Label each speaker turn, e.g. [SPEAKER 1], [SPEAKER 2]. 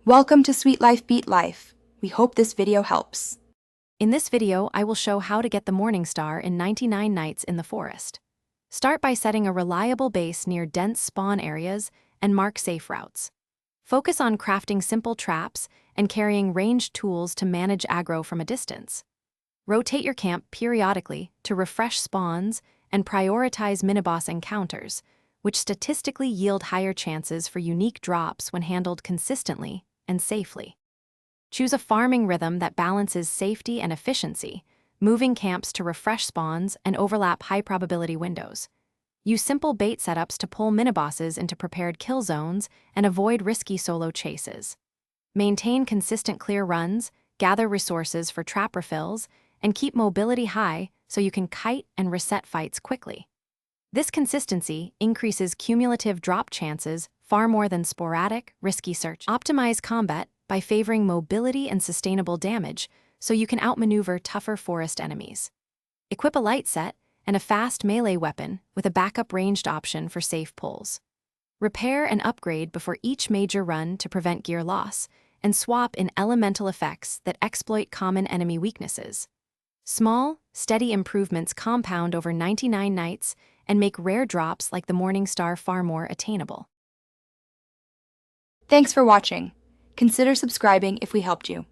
[SPEAKER 1] Welcome to Sweet Life Beat Life. We hope this video helps.
[SPEAKER 2] In this video, I will show how to get the Morningstar in 99 nights in the forest. Start by setting a reliable base near dense spawn areas and mark safe routes. Focus on crafting simple traps and carrying ranged tools to manage aggro from a distance. Rotate your camp periodically to refresh spawns and prioritize miniboss encounters, which statistically yield higher chances for unique drops when handled consistently and safely. Choose a farming rhythm that balances safety and efficiency, moving camps to refresh spawns and overlap high-probability windows. Use simple bait setups to pull minibosses into prepared kill zones and avoid risky solo chases. Maintain consistent clear runs, gather resources for trap refills, and keep mobility high so you can kite and reset fights quickly. This consistency increases cumulative drop chances far more than sporadic, risky search. Optimize combat by favoring mobility and sustainable damage so you can outmaneuver tougher forest enemies. Equip a light set and a fast melee weapon with a backup ranged option for safe pulls. Repair and upgrade before each major run to prevent gear loss, and swap in elemental effects that exploit common enemy weaknesses. Small, steady improvements compound over 99 nights and make rare drops like the Morningstar far more attainable.
[SPEAKER 1] Thanks for watching. Consider subscribing if we helped you.